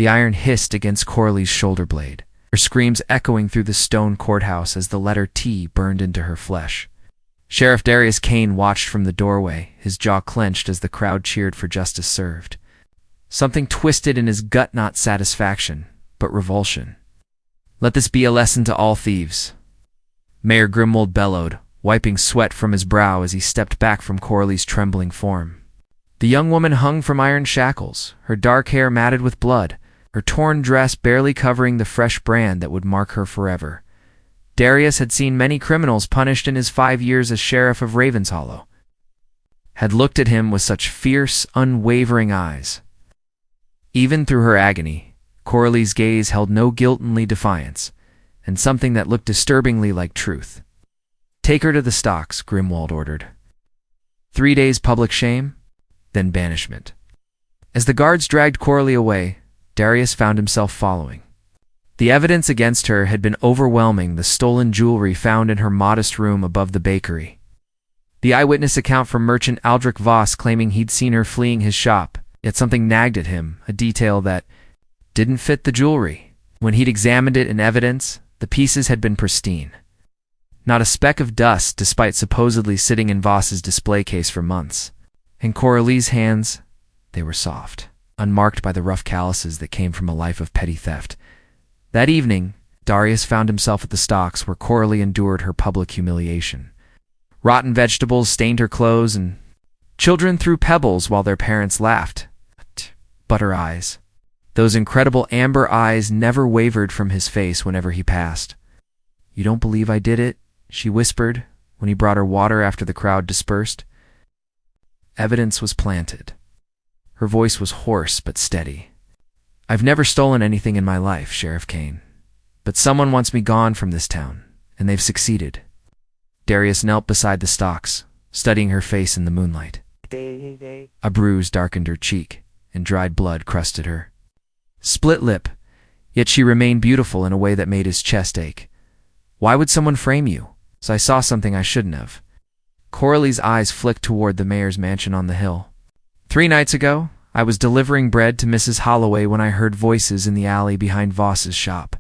The iron hissed against Coralie's shoulder blade, her screams echoing through the stone courthouse as the letter T burned into her flesh. Sheriff Darius Kane watched from the doorway, his jaw clenched as the crowd cheered for justice served. Something twisted in his gut, not satisfaction, but revulsion. "Let this be a lesson to all thieves," Mayor Grimwald bellowed, wiping sweat from his brow as he stepped back from Coralie's trembling form. The young woman hung from iron shackles, her dark hair matted with blood, her torn dress barely covering the fresh brand that would mark her forever. Darius had seen many criminals punished in his 5 years as sheriff of Ravenshollow, had looked at him with such fierce, unwavering eyes. Even through her agony, Coralie's gaze held no guiltily defiance, and something that looked disturbingly like truth. "Take her to the stocks," Grimwald ordered. 3 days public shame, then banishment. As the guards dragged Coralie away, Darius found himself following. The evidence against her had been overwhelming, the stolen jewelry found in her modest room above the bakery. The eyewitness account from merchant Aldrich Voss claiming he'd seen her fleeing his shop, yet something nagged at him, a detail that didn't fit the jewelry. When he'd examined it in evidence, the pieces had been pristine. Not a speck of dust, despite supposedly sitting in Voss's display case for months. In Coralie's hands, they were soft, unmarked by the rough calluses that came from a life of petty theft. That evening, Darius found himself at the stocks where Coralie endured her public humiliation. Rotten vegetables stained her clothes, and children threw pebbles while their parents laughed. But her eyes, those incredible amber eyes, never wavered from his face whenever he passed. "You don't believe I did it?" she whispered when he brought her water after the crowd dispersed. Evidence was planted. Her voice was hoarse but steady. "I've never stolen anything in my life, Sheriff Kane. But someone wants me gone from this town, and they've succeeded." Darius knelt beside the stocks, studying her face in the moonlight. A bruise darkened her cheek, and dried blood crusted her split lip, yet she remained beautiful in a way that made his chest ache. "Why would someone frame you?" "So I saw something I shouldn't have." Coralie's eyes flicked toward the mayor's mansion on the hill. 3 nights ago, I was delivering bread to Mrs. Holloway when I heard voices in the alley behind Voss's shop.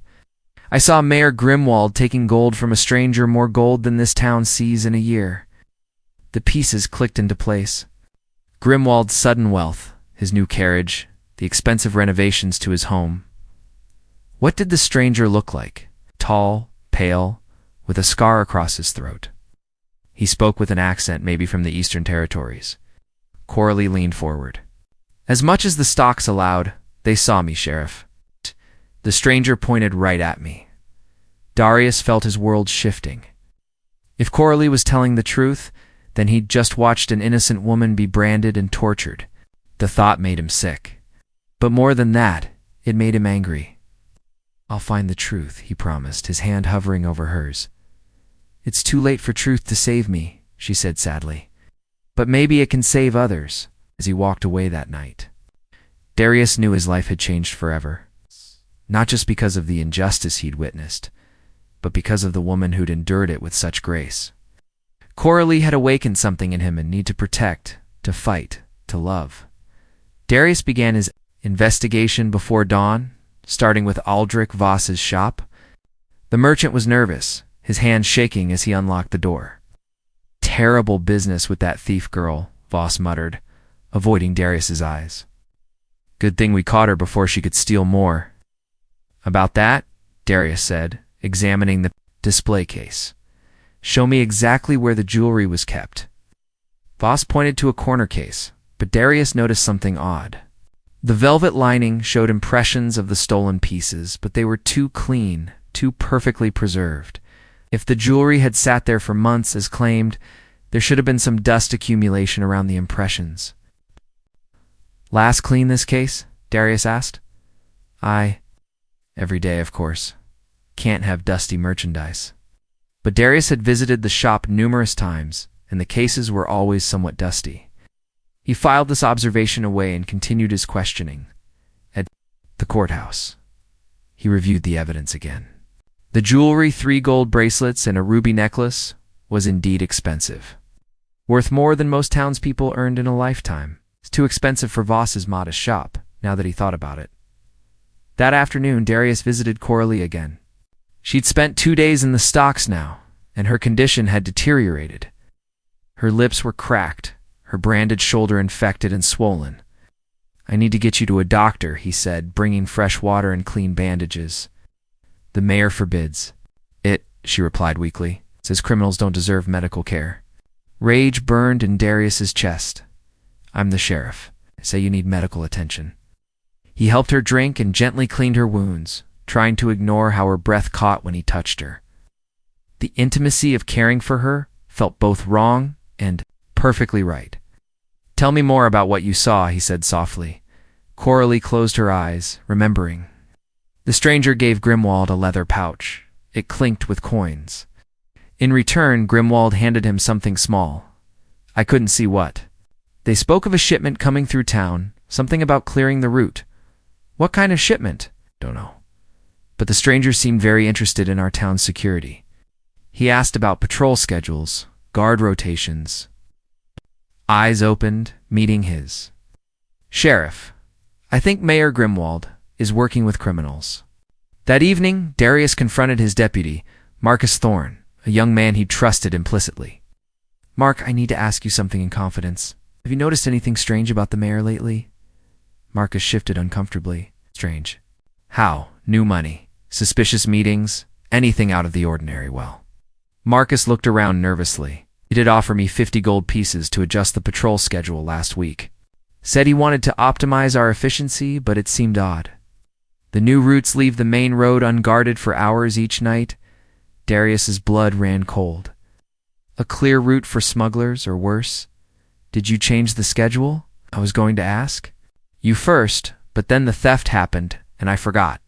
I saw Mayor Grimwald taking gold from a stranger, more gold than this town sees in a year. The pieces clicked into place. Grimwald's sudden wealth, his new carriage, the expensive renovations to his home. What did the stranger look like? Tall, pale, with a scar across his throat. He spoke with an accent maybe from the Eastern Territories. Coralie leaned forward. "As much as the stocks allowed, they saw me, Sheriff." The stranger pointed right at me. Darius felt his world shifting. If Coralie was telling the truth, then he'd just watched an innocent woman be branded and tortured. The thought made him sick. But more than that, it made him angry. "I'll find the truth," he promised, his hand hovering over hers. "It's too late for truth to save me," she said sadly. "But maybe it can save others." As he walked away that night, Darius knew his life had changed forever. Not just because of the injustice he'd witnessed, but because of the woman who'd endured it with such grace. Coralie had awakened something in him and need to protect, to fight, to love. Darius began his investigation before dawn, starting with Aldrich Voss's shop. The merchant was nervous, his hand shaking as he unlocked the door. "Terrible business with that thief girl," Voss muttered, avoiding Darius's eyes. "Good thing we caught her before she could steal more." "About that," Darius said, examining the display case. "Show me exactly where the jewelry was kept." Voss pointed to a corner case, but Darius noticed something odd. The velvet lining showed impressions of the stolen pieces, but they were too clean, too perfectly preserved. If the jewelry had sat there for months as claimed, there should have been some dust accumulation around the impressions. "Last clean this case?" Darius asked. Every day, of course. Can't have dusty merchandise." But Darius had visited the shop numerous times, and the cases were always somewhat dusty. He filed this observation away and continued his questioning. At the courthouse, he reviewed the evidence again. The jewelry, 3 gold bracelets and a ruby necklace, was indeed expensive. Worth more than most townspeople earned in a lifetime. It's too expensive for Voss's modest shop, now that he thought about it. That afternoon, Darius visited Coralie again. She'd spent 2 days in the stocks now, and her condition had deteriorated. Her lips were cracked, her branded shoulder infected and swollen. "I need to get you to a doctor," he said, bringing fresh water and clean bandages. "The mayor forbids it," she replied weakly. "Says criminals don't deserve medical care." Rage burned in Darius's chest. "I'm the sheriff. I say you need medical attention." He helped her drink and gently cleaned her wounds, trying to ignore how her breath caught when he touched her. The intimacy of caring for her felt both wrong and perfectly right. "Tell me more about what you saw," he said softly. Coralie closed her eyes, remembering. The stranger gave Grimwald a leather pouch. It clinked with coins. In return, Grimwald handed him something small. I couldn't see what. They spoke of a shipment coming through town, something about clearing the route. What kind of shipment? Don't know. But the stranger seemed very interested in our town's security. He asked about patrol schedules, guard rotations. Eyes opened, meeting his. "Sheriff, I think Mayor Grimwald is working with criminals." That evening, Darius confronted his deputy, Marcus Thorne, a young man he trusted implicitly. "Mark, I need to ask you something in confidence. Have you noticed anything strange about the mayor lately?" Marcus shifted uncomfortably. "Strange? How? New money? Suspicious meetings? Anything out of the ordinary?" "Well." Marcus looked around nervously. "He did offer me 50 gold pieces to adjust the patrol schedule last week. Said he wanted to optimize our efficiency, but it seemed odd. The new routes leave the main road unguarded for hours each night." Darius's blood ran cold. "A clear route for smugglers, or worse? Did you change the schedule?" I was going to ask. "You first, but then the theft happened, and I forgot."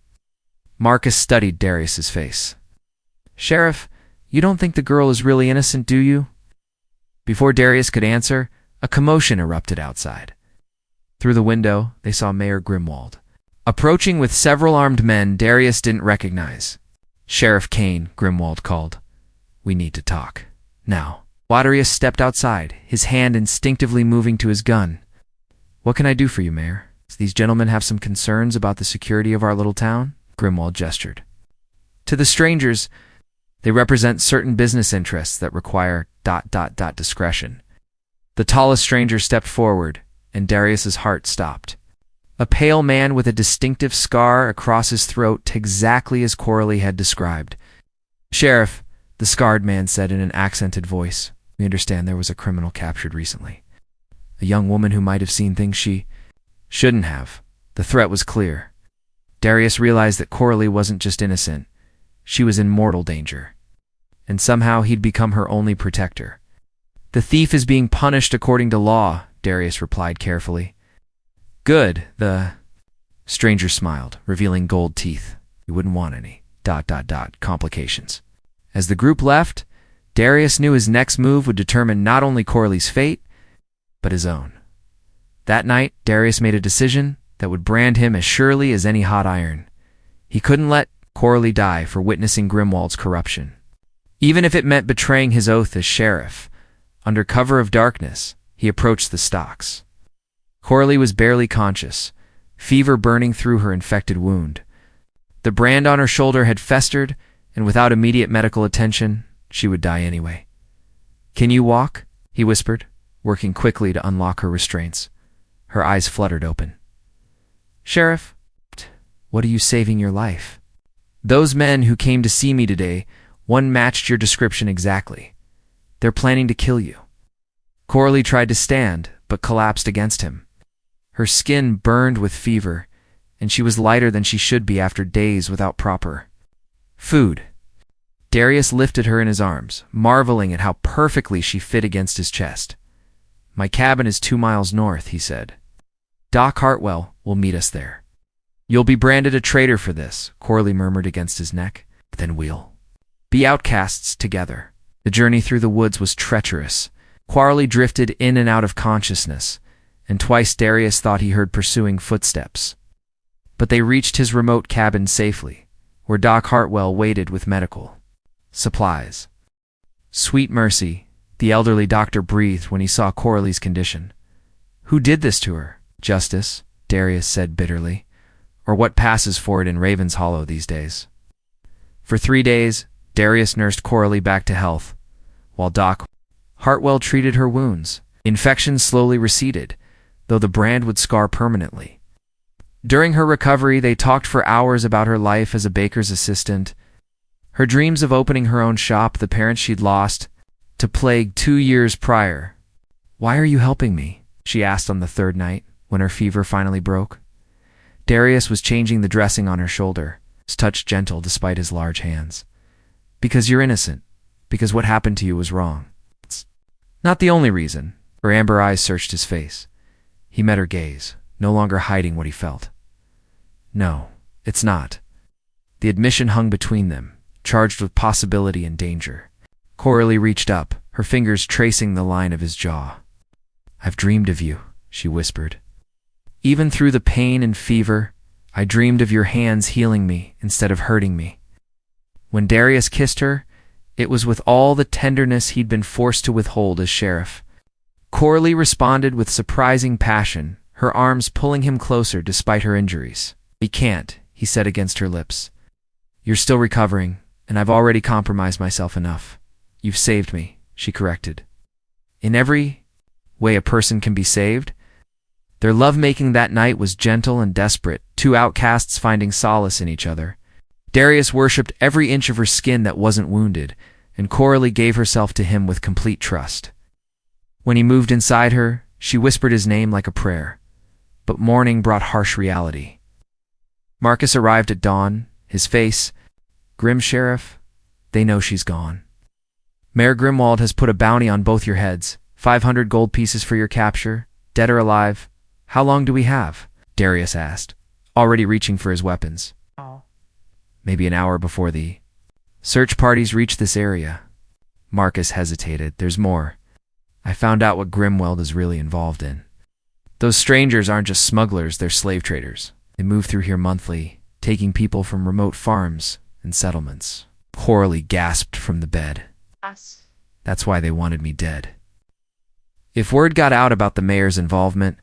Marcus studied Darius's face. "Sheriff, you don't think the girl is really innocent, do you?" Before Darius could answer, a commotion erupted outside. Through the window, they saw Mayor Grimwald. Approaching with several armed men Darius didn't recognize. "Sheriff Kane," Grimwald called. "We need to talk. Now." Darius stepped outside, his hand instinctively moving to his gun. "What can I do for you, Mayor? These gentlemen have some concerns about the security of our little town?" Grimwald gestured. "To the strangers, they represent certain business interests that require ... discretion." The tallest stranger stepped forward, and Darius's heart stopped. A pale man with a distinctive scar across his throat, exactly as Coralie had described. "Sheriff," the scarred man said in an accented voice, "we understand there was a criminal captured recently. A young woman who might have seen things she shouldn't have. The threat was clear." Darius realized that Coralie wasn't just innocent. She was in mortal danger. And somehow he'd become her only protector. "The thief is being punished according to law," Darius replied carefully. "Good." The stranger smiled, revealing gold teeth. "You wouldn't want any ... complications." As the group left, Darius knew his next move would determine not only Coralie's fate, but his own. That night, Darius made a decision that would brand him as surely as any hot iron. He couldn't let Coralie die for witnessing Grimwald's corruption. Even if it meant betraying his oath as sheriff, under cover of darkness, he approached the stocks. Coralie was barely conscious, fever burning through her infected wound. The brand on her shoulder had festered, and without immediate medical attention, she would die anyway. "Can you walk?" he whispered, working quickly to unlock her restraints. Her eyes fluttered open. "Sheriff, what are you saving your life? Those men who came to see me today, one matched your description exactly. They're planning to kill you." Coralie tried to stand, but collapsed against him. Her skin burned with fever, and she was lighter than she should be after days without proper food. Darius lifted her in his arms, marveling at how perfectly she fit against his chest. "My cabin is 2 miles north," he said. "Doc Hartwell will meet us there." "You'll be branded a traitor for this," Coralie murmured against his neck. "Then we'll be outcasts together." The journey through the woods was treacherous. Coralie drifted in and out of consciousness, and twice Darius thought he heard pursuing footsteps. But they reached his remote cabin safely, where Doc Hartwell waited with medical supplies. "Sweet mercy," the elderly doctor breathed when he saw Coralie's condition. "Who did this to her?" "Justice," Darius said bitterly. or what passes for it in Raven's Hollow these days. For 3 days, Darius nursed Coralie back to health, while Doc Hartwell treated her wounds. Infections slowly receded, though the brand would scar permanently. During her recovery, they talked for hours about her life as a baker's assistant, her dreams of opening her own shop, the parents she'd lost to plague 2 years prior. "Why are you helping me?" she asked on the 3rd night, when her fever finally broke. Darius was changing the dressing on her shoulder, his touch gentle despite his large hands. "Because you're innocent. Because what happened to you was wrong." "It's not the only reason." Her amber eyes searched his face. He met her gaze, no longer hiding what he felt. "No, it's not." The admission hung between them, charged with possibility and danger. Coralie reached up, her fingers tracing the line of his jaw. "I've dreamed of you," she whispered. "Even through the pain and fever, I dreamed of your hands healing me instead of hurting me." When Darius kissed her, it was with all the tenderness he'd been forced to withhold as sheriff. Coralie responded with surprising passion, her arms pulling him closer despite her injuries. "We can't," he said against her lips. "You're still recovering, and I've already compromised myself enough." "You've saved me," she corrected. "In every way a person can be saved." Their lovemaking that night was gentle and desperate, 2 outcasts finding solace in each other. Darius worshipped every inch of her skin that wasn't wounded, and Coralie gave herself to him with complete trust. When he moved inside her, she whispered his name like a prayer. But morning brought harsh reality. Marcus arrived at dawn, his face grim. "Sheriff, they know she's gone. Mayor Grimwald has put a bounty on both your heads, 500 gold pieces for your capture, dead or alive." "How long do we have?" Darius asked, already reaching for his weapons. "Maybe an hour before the search parties reach this area." Marcus hesitated. "There's more. I found out what Grimwald is really involved in. Those strangers aren't just smugglers, they're slave traders. They move through here monthly, taking people from remote farms and settlements." Coralie gasped from the bed. "That's why they wanted me dead." "If word got out about the mayor's involvement,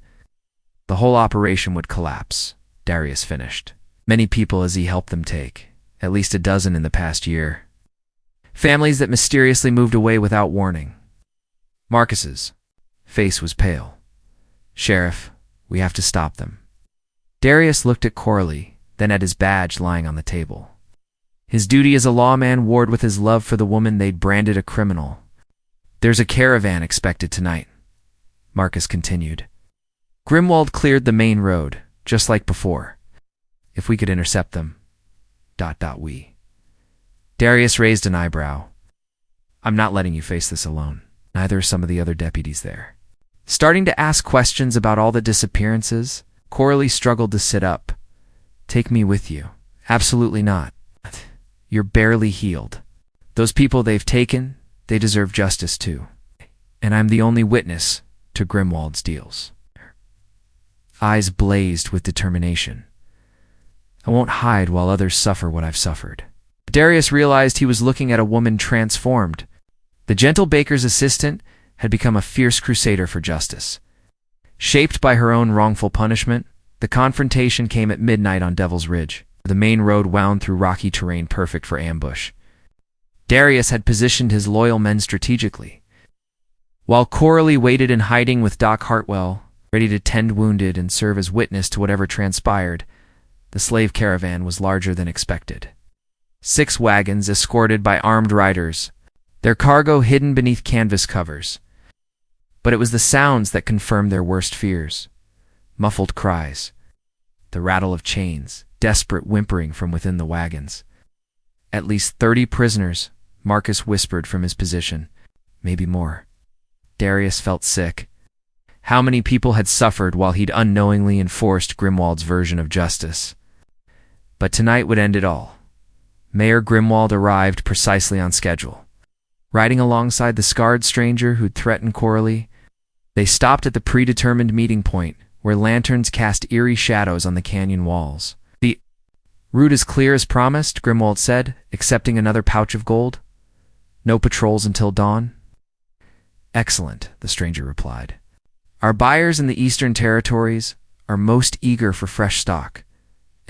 the whole operation would collapse," Darius finished. "Many people as he helped them take, at least a dozen in the past year. Families that mysteriously moved away without warning." Marcus's face was pale. "Sheriff, we have to stop them." Darius looked at Coralie, then at his badge lying on the table. His duty as a lawman warred with his love for the woman they'd branded a criminal. "There's a caravan expected tonight," Marcus continued. "Grimwald cleared the main road, just like before. If we could intercept them. ... We." Darius raised an eyebrow. "I'm not letting you face this alone. Neither are some of the other deputies there." Starting to ask questions about all the disappearances, Coralie struggled to sit up. "Take me with you." "Absolutely not. You're barely healed. Those people they've taken, they deserve justice too. And I'm the only witness to Grimwald's deals." Eyes blazed with determination. "I won't hide while others suffer what I've suffered." Darius realized he was looking at a woman transformed. The gentle baker's assistant had become a fierce crusader for justice. Shaped by her own wrongful punishment, the confrontation came at midnight on Devil's Ridge. The main road wound through rocky terrain perfect for ambush. Darius had positioned his loyal men strategically. While Coralie waited in hiding with Doc Hartwell, ready to tend wounded and serve as witness to whatever transpired, the slave caravan was larger than expected. 6 wagons escorted by armed riders, their cargo hidden beneath canvas covers. But it was the sounds that confirmed their worst fears. Muffled cries, the rattle of chains, desperate whimpering from within the wagons. "At least 30 prisoners," Marcus whispered from his position. "Maybe more." Darius felt sick. How many people had suffered while he'd unknowingly enforced Grimwald's version of justice? But tonight would end it all. Mayor Grimwald arrived precisely on schedule. Riding alongside the scarred stranger who'd threatened Coralie, they stopped at the predetermined meeting point, where lanterns cast eerie shadows on the canyon walls. "The route is clear as promised," Grimwald said, accepting another pouch of gold. "No patrols until dawn?" "Excellent," the stranger replied. "Our buyers in the Eastern Territories are most eager for fresh stock,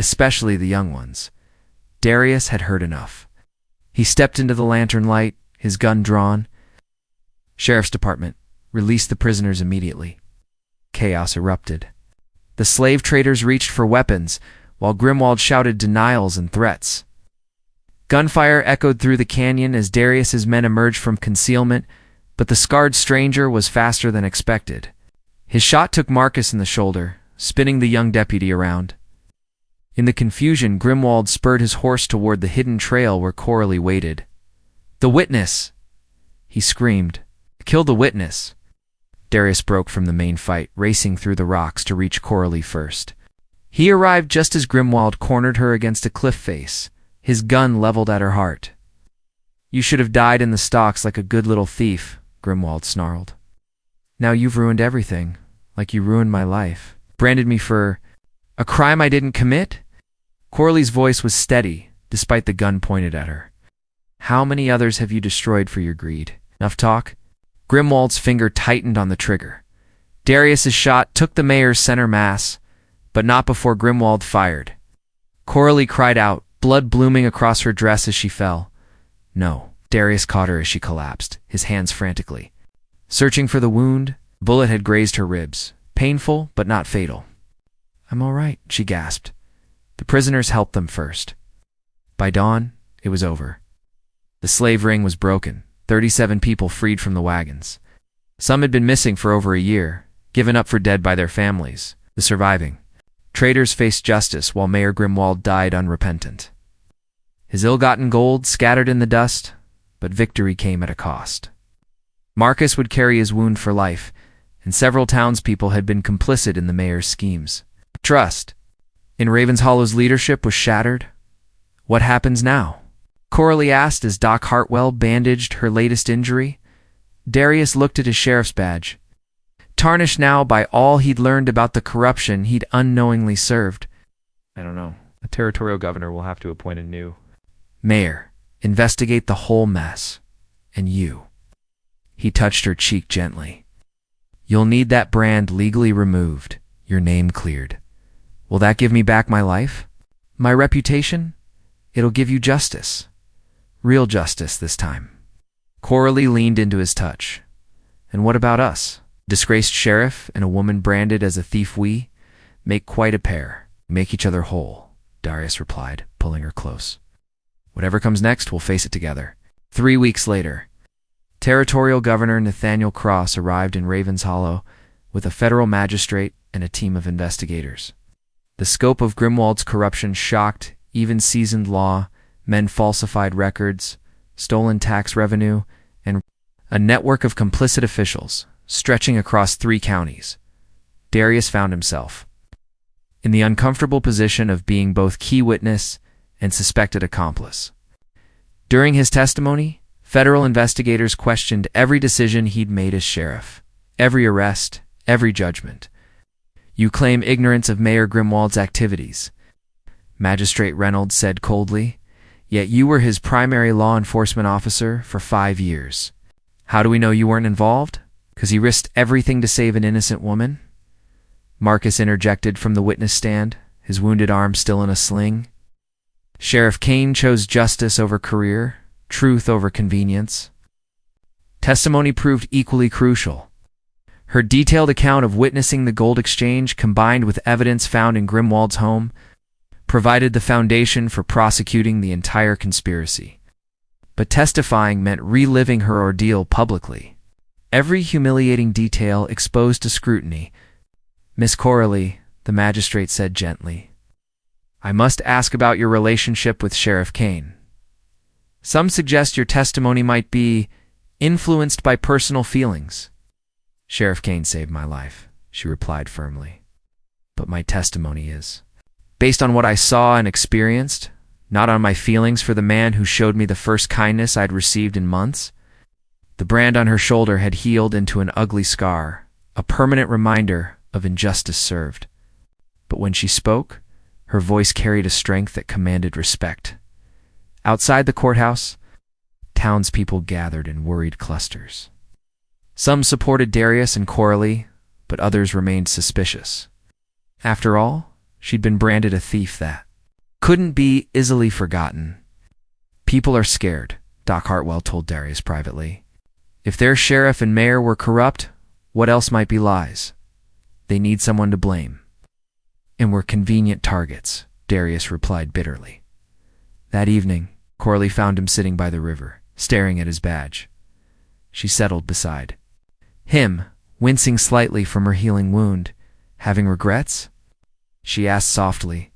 especially the young ones. Darius had heard enough. He stepped into the lantern light, his gun drawn. Sheriff's Department, release the prisoners immediately. Chaos erupted. The slave traders reached for weapons, while Grimwald shouted denials and threats. Gunfire echoed through the canyon as Darius's men emerged from concealment, but the scarred stranger was faster than expected. His shot took Marcus in the shoulder, spinning the young deputy around. In the confusion, Grimwald spurred his horse toward the hidden trail where Coralie waited. "The witness!" he screamed. "Kill the witness!" Darius broke from the main fight, racing through the rocks to reach Coralie first. He arrived just as Grimwald cornered her against a cliff face, his gun leveled at her heart. "You should have died in the stocks like a good little thief," Grimwald snarled. "Now you've ruined everything, like you ruined my life. Branded me for a crime I didn't commit?" Coralie's voice was steady, despite the gun pointed at her. "How many others have you destroyed for your greed? Enough talk?" Grimwald's finger tightened on the trigger. Darius's shot took the mayor's center mass, but not before Grimwald fired. Coralie cried out, blood blooming across her dress as she fell. "No." Darius caught her as she collapsed, his hands frantically. Searching for the wound, a bullet had grazed her ribs. Painful, but not fatal. "I'm all right," she gasped. The prisoners helped them first. By dawn, it was over. The slave ring was broken, 37 people freed from the wagons. Some had been missing for over a year, given up for dead by their families. The surviving traders faced justice while Mayor Grimwald died unrepentant. His ill-gotten gold scattered in the dust, but victory came at a cost. Marcus would carry his wound for life, and several townspeople had been complicit in the mayor's schemes. Trust in Ravenshallow's leadership was shattered. "What happens now?" Coralie asked as Doc Hartwell bandaged her latest injury. Darius looked at his sheriff's badge. Tarnished now by all he'd learned about the corruption he'd unknowingly served. "I don't know. The territorial governor will have to appoint a new mayor. Investigate the whole mess. And you." He touched her cheek gently. "You'll need that brand legally removed, your name cleared. Will that give me back my life? My reputation? It'll give you justice. Real justice this time." Coralie leaned into his touch. "And what about us? Disgraced sheriff and a woman branded as a thief, we make quite a pair. Make each other whole," Darius replied, pulling her close. "Whatever comes next, we'll face it together." 3 weeks later, Territorial Governor Nathaniel Cross arrived in Ravenshollow with a federal magistrate and a team of investigators. The scope of Grimwald's corruption shocked even seasoned law. Men falsified records, stolen tax revenue, and a network of complicit officials stretching across 3 counties. Darius found himself in the uncomfortable position of being both key witness and suspected accomplice. During his testimony, federal investigators questioned every decision he'd made as sheriff, every arrest, every judgment. "You claim ignorance of Mayor Grimwald's activities," Magistrate Reynolds said coldly, "yet you were his primary law enforcement officer for 5 years. How do we know you weren't involved? 'Cause he risked everything to save an innocent woman?" Marcus interjected from the witness stand, his wounded arm still in a sling. Sheriff Kane chose justice over career, truth over convenience. Testimony proved equally crucial. Her detailed account of witnessing the gold exchange, combined with evidence found in Grimwald's home, provided the foundation for prosecuting the entire conspiracy. But testifying meant reliving her ordeal publicly. Every humiliating detail exposed to scrutiny. "Miss Coralie," the magistrate said gently, "I must ask about your relationship with Sheriff Kane. Some suggest your testimony might be influenced by personal feelings." "Sheriff Kane saved my life," she replied firmly. "But my testimony is based on what I saw and experienced, not on my feelings for the man who showed me the first kindness I'd received in months." The brand on her shoulder had healed into an ugly scar, a permanent reminder of injustice served. But when she spoke, her voice carried a strength that commanded respect. Outside the courthouse, townspeople gathered in worried clusters. Some supported Darius and Coralie, but others remained suspicious. After all, she'd been branded a thief that couldn't be easily forgotten. People are scared, Doc Hartwell told Darius privately. If their sheriff and mayor were corrupt, what else might be lies? They need someone to blame. And we're convenient targets, Darius replied bitterly. That evening, Coralie found him sitting by the river, staring at his badge. She settled beside him, wincing slightly from her healing wound. Having regrets? She asked softly.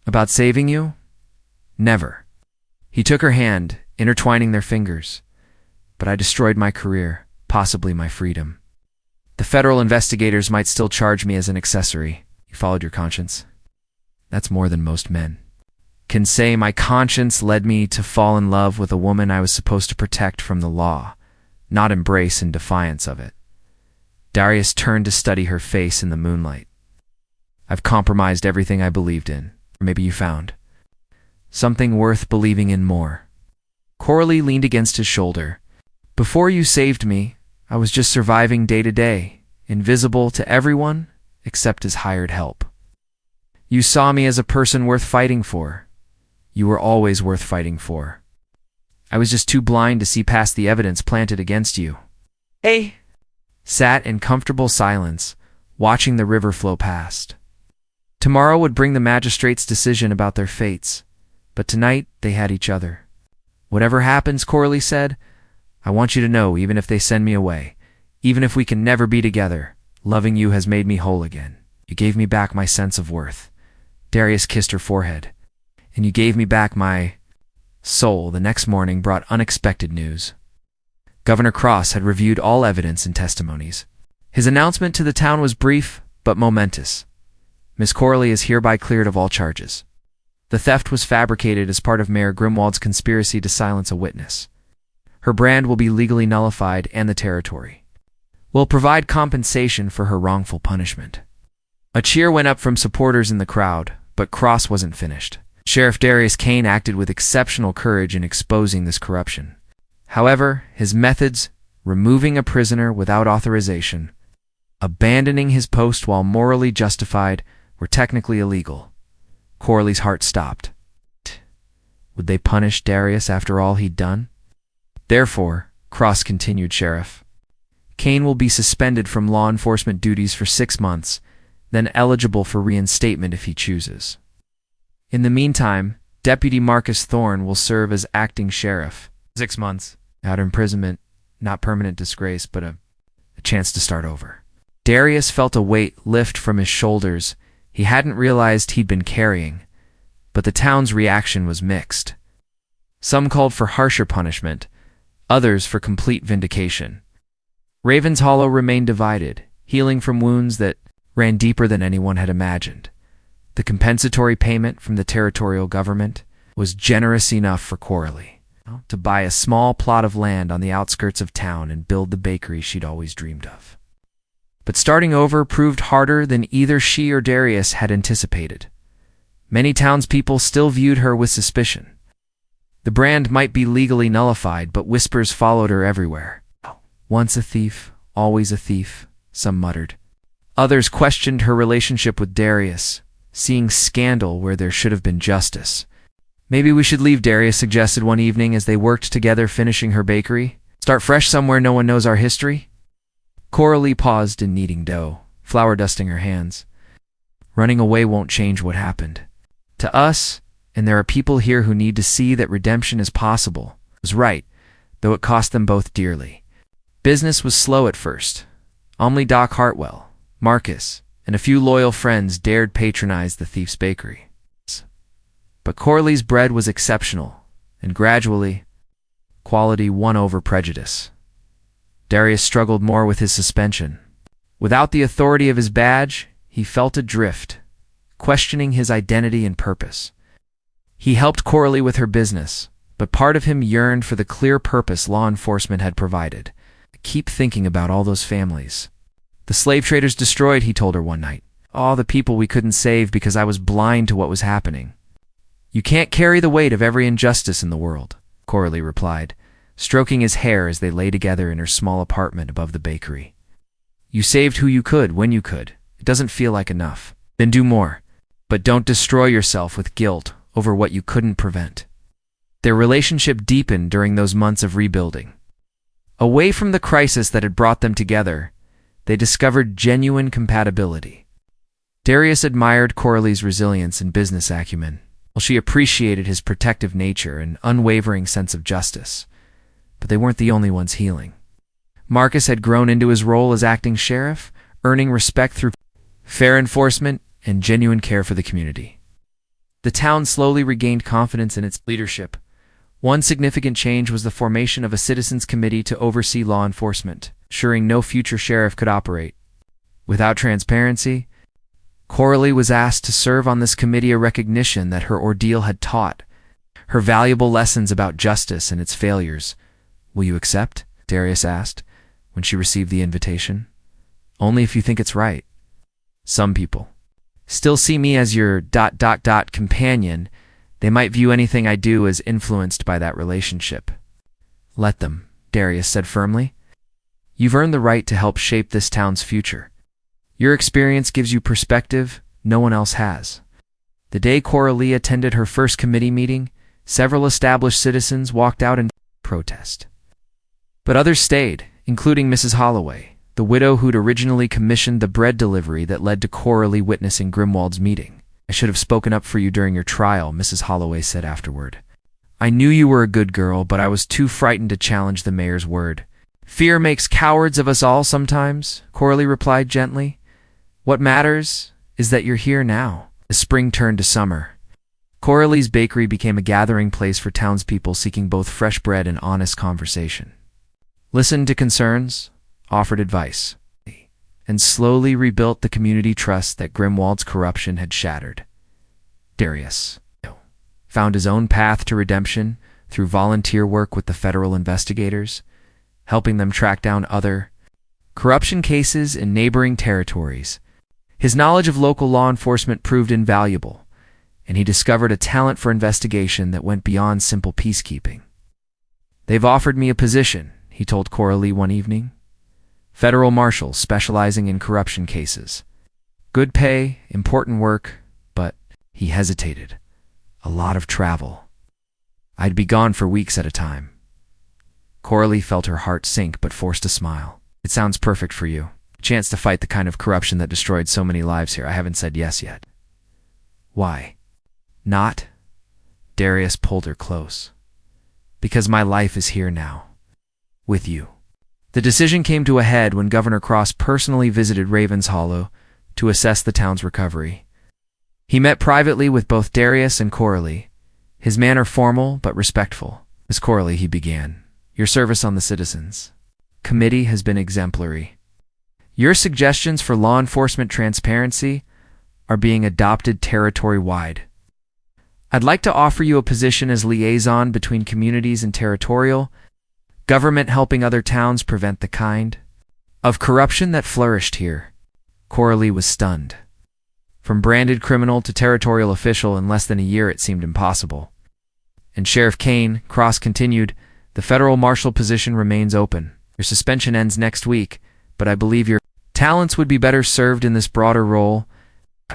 About saving you? Never. He took her hand, intertwining their fingers. But I destroyed my career, possibly my freedom. The federal investigators might still charge me as an accessory. You followed your conscience. That's more than most men can say. My conscience led me to fall in love with a woman I was supposed to protect from the law, not embrace in defiance of it. Darius turned to study her face in the moonlight. I've compromised everything I believed in, or maybe you found something worth believing in more. Coralie leaned against his shoulder. Before you saved me, I was just surviving day to day, invisible to everyone except his hired help. You saw me as a person worth fighting for. You were always worth fighting for. I was just too blind to see past the evidence planted against you. Hey! Sat in comfortable silence, watching the river flow past. Tomorrow would bring the magistrate's decision about their fates, but tonight they had each other. Whatever happens, Coralie said, I want you to know, even if they send me away, even if we can never be together, loving you has made me whole again. You gave me back my sense of worth. Darius kissed her forehead. And you gave me back my soul. The next morning brought unexpected news. Governor Cross had reviewed all evidence and testimonies. His announcement to the town was brief but momentous. Miss Coralie is hereby cleared of all charges. The theft was fabricated as part of Mayor Grimwald's conspiracy to silence a witness. Her brand will be legally nullified, and the territory will provide compensation for her wrongful punishment. A cheer went up from supporters in the crowd, but Cross wasn't finished. Sheriff Darius Kane acted with exceptional courage in exposing this corruption. However, his methods, removing a prisoner without authorization, abandoning his post while morally justified, were technically illegal. Coralie's heart stopped. Would they punish Darius after all he'd done? Therefore, Cross continued, Sheriff, Kane will be suspended from law enforcement duties for 6 months, then eligible for reinstatement if he chooses. In the meantime, Deputy Marcus Thorne will serve as acting sheriff. 6 months. Out of imprisonment, not permanent disgrace, but a chance to start over. Darius felt a weight lift from his shoulders he hadn't realized he'd been carrying, but the town's reaction was mixed. Some called for harsher punishment, others for complete vindication. Ravens Hollow remained divided, healing from wounds that ran deeper than anyone had imagined. The compensatory payment from the territorial government was generous enough for Coralie to buy a small plot of land on the outskirts of town and build the bakery she'd always dreamed of. But starting over proved harder than either she or Darius had anticipated. Many townspeople still viewed her with suspicion. The brand might be legally nullified, but whispers followed her everywhere. Once a thief, always a thief, some muttered. Others questioned her relationship with Darius, seeing scandal where there should have been justice. Maybe we should leave, Darius suggested one evening as they worked together finishing her bakery. Start fresh somewhere no one knows our history. Coralie paused in kneading dough, flour dusting her hands. Running away won't change what happened. To us, and there are people here who need to see that redemption is possible, was right, though it cost them both dearly. Business was slow at first. Only Doc Hartwell, Marcus, and a few loyal friends dared patronize the thief's bakery. But Coralie's bread was exceptional, and gradually, quality won over prejudice. Darius struggled more with his suspension. Without the authority of his badge, he felt adrift, questioning his identity and purpose. He helped Coralie with her business, but part of him yearned for the clear purpose law enforcement had provided. Keep thinking about all those families. The slave traders destroyed, he told her one night. All the people we couldn't save because I was blind to what was happening. You can't carry the weight of every injustice in the world, Coralie replied, stroking his hair as they lay together in her small apartment above the bakery. You saved who you could when you could. It doesn't feel like enough. Then do more. But don't destroy yourself with guilt over what you couldn't prevent. Their relationship deepened during those months of rebuilding. Away from the crisis that had brought them together, they discovered genuine compatibility. Darius admired Coralie's resilience and business acumen, while she appreciated his protective nature and unwavering sense of justice. But they weren't the only ones healing. Marcus had grown into his role as acting sheriff, earning respect through fair enforcement and genuine care for the community. The town slowly regained confidence in its leadership. One significant change was the formation of a citizens' committee to oversee law enforcement, ensuring no future sheriff could operate without transparency. Coralie was asked to serve on this committee, a recognition that her ordeal had taught her valuable lessons about justice and its failures. "Will you accept?" Darius asked when she received the invitation. "Only if you think it's right. Some people still see me as your ... companion. They might view anything I do as influenced by that relationship." "Let them," Darius said firmly. "You've earned the right to help shape this town's future. Your experience gives you perspective no one else has." The day Coralie attended her first committee meeting, several established citizens walked out in protest. But others stayed, including Mrs. Holloway, the widow who'd originally commissioned the bread delivery that led to Coralie witnessing Grimwald's meeting. "I should have spoken up for you during your trial," Mrs. Holloway said afterward. "I knew you were a good girl, but I was too frightened to challenge the mayor's word." "Fear makes cowards of us all sometimes," Coralie replied gently. "What matters is that you're here now." The spring turned to summer. Coralie's bakery became a gathering place for townspeople seeking both fresh bread and honest conversation. Listened to concerns, offered advice, and slowly rebuilt the community trust that Grimwald's corruption had shattered. Darius found his own path to redemption through volunteer work with the federal investigators, helping them track down other corruption cases in neighboring territories. His knowledge of local law enforcement proved invaluable, and he discovered a talent for investigation that went beyond simple peacekeeping. "They've offered me a position," he told Coralie one evening. "Federal marshal specializing in corruption cases. Good pay, important work, but," he hesitated, "a lot of travel. I'd be gone for weeks at a time." Coralie felt her heart sink but forced a smile. "It sounds perfect for you. A chance to fight the kind of corruption that destroyed so many lives here. I haven't said yes yet." "Why not?" Darius pulled her close. "Because my life is here now. With you." The decision came to a head when Governor Cross personally visited Ravens Hollow to assess the town's recovery. He met privately with both Darius and Coralie, his manner formal but respectful. "Miss Coralie," he began, "your service on the Citizens Committee has been exemplary. Your suggestions for law enforcement transparency are being adopted territory-wide. I'd like to offer you a position as liaison between communities and territorial government, helping other towns prevent the kind of corruption that flourished here." Coralie was stunned. From branded criminal to territorial official in less than a year, it seemed impossible. And Sheriff Kane, Cross continued, "The federal marshal position remains open. Your suspension ends next week, but I believe your talents would be better served in this broader role."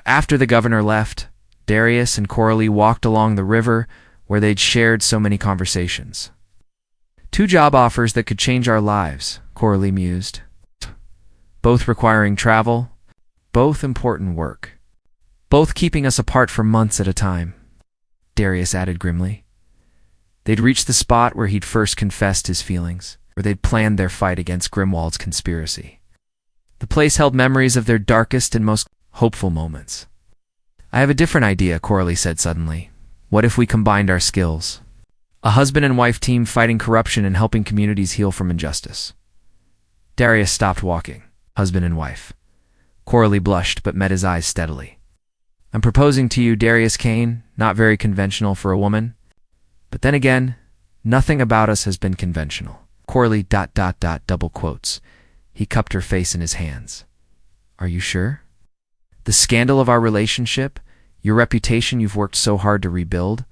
After the governor left, Darius and Coralie walked along the river where they'd shared so many conversations. "Two job offers that could change our lives," Coralie mused. "Both requiring travel, both important work, both keeping us apart for months at a time," Darius added grimly. They'd reached the spot where he'd first confessed his feelings, where they'd planned their fight against Grimwald's conspiracy. The place held memories of their darkest and most hopeful moments. "I have a different idea," Coralie said suddenly. "What if we combined our skills? A husband and wife team fighting corruption and helping communities heal from injustice." Darius stopped walking. "Husband and wife." Coralie blushed but met his eyes steadily. "I'm proposing to you, Darius Kane, not very conventional for a woman. But then again, nothing about us has been conventional." Coralie ... double quotes. He cupped her face in his hands. "Are you sure? The scandal of our relationship, your reputation you've worked so hard to rebuild,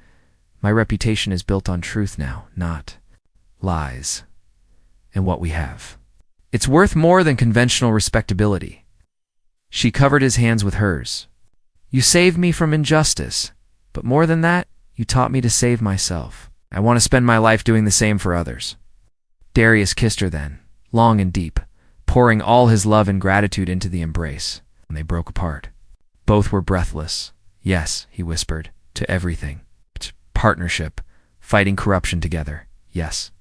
my reputation is built on truth now, not lies. And what we have, it's worth more than conventional respectability." She covered his hands with hers. "You saved me from injustice, but more than that, You taught me to save myself. I want to spend my life doing the same for others." Darius kissed her then, long and deep, pouring all his love and gratitude into the embrace, and they broke apart. Both were breathless. "Yes," he whispered, "to everything. Partnership, fighting corruption together, yes."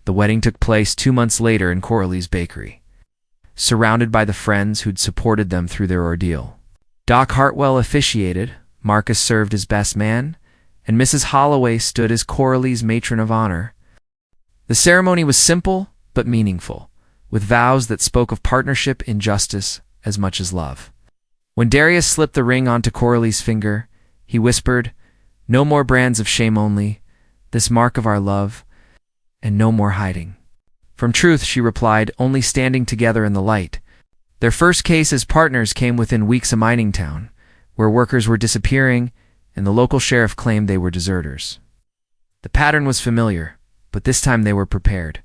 The wedding took place 2 months later in Coralie's bakery, surrounded by the friends who'd supported them through their ordeal. Doc Hartwell officiated, Marcus served as best man, and Mrs. Holloway stood as Coralie's matron of honor. The ceremony was simple but meaningful, with vows that spoke of partnership in justice as much as love. When Darius slipped the ring onto Coralie's finger, he whispered, "No more brands of shame only, this mark of our love, and no more hiding." From Truth, she replied, "Only standing together in the light." Their first case as partners came within weeks of mining town, where workers were disappearing and the local sheriff claimed they were deserters. The pattern was familiar, but this time they were prepared.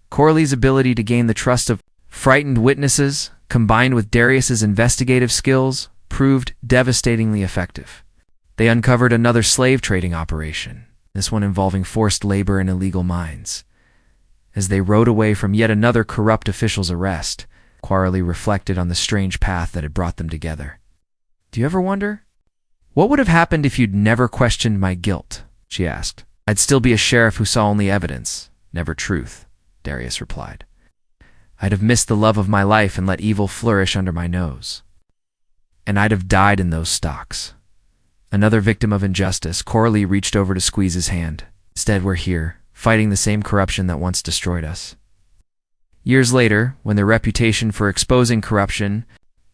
Coralie's ability to gain the trust of frightened witnesses, combined with Darius's investigative skills, proved devastatingly effective. They uncovered another slave trading operation, this one involving forced labor in illegal mines. As they rode away from yet another corrupt official's arrest, Coralie reflected on the strange path that had brought them together. "Do you ever wonder? What would have happened if you'd never questioned my guilt?" she asked. "I'd still be a sheriff who saw only evidence, never truth," Darius replied. "I'd have missed the love of my life and let evil flourish under my nose. And I'd have died in those stocks." Another victim of injustice, Coralie reached over to squeeze his hand. "Instead, we're here, fighting the same corruption that once destroyed us." Years later, when their reputation for exposing corruption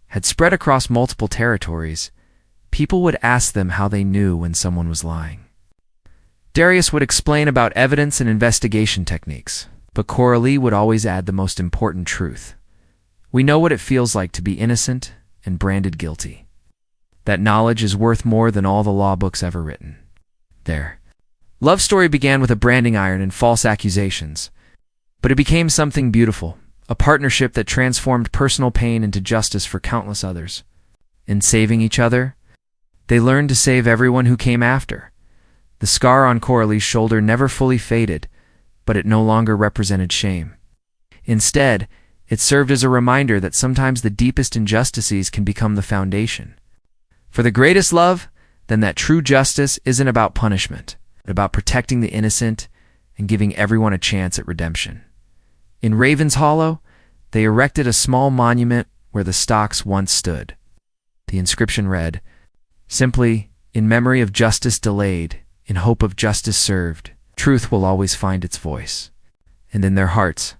had spread across multiple territories, people would ask them how they knew when someone was lying. Darius would explain about evidence and investigation techniques, but Coralie would always add the most important truth. "We know what it feels like to be innocent and branded guilty. That knowledge is worth more than all the law books ever written." Their love story began with a branding iron and false accusations, but it became something beautiful, a partnership that transformed personal pain into justice for countless others. In saving each other, they learned to save everyone who came after. The scar on Coralie's shoulder never fully faded, but it no longer represented shame. Instead, it served as a reminder that sometimes the deepest injustices can become the foundation. For the greatest love, then that true justice isn't about punishment, but about protecting the innocent and giving everyone a chance at redemption. In Raven's Hollow, they erected a small monument where the stocks once stood. The inscription read, simply, "In memory of justice delayed, in hope of justice served, truth will always find its voice." And in their hearts,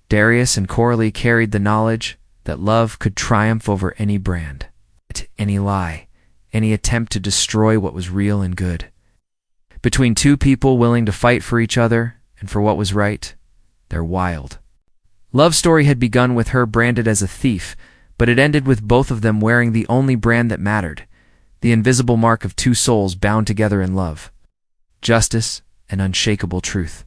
Darius and Coralie carried the knowledge that love could triumph over any brand, any lie, any attempt to destroy what was real and good. Between two people willing to fight for each other and for what was right, their wild love story had begun with her branded as a thief, but it ended with both of them wearing the only brand that mattered, the invisible mark of two souls bound together in love, justice, and unshakable truth.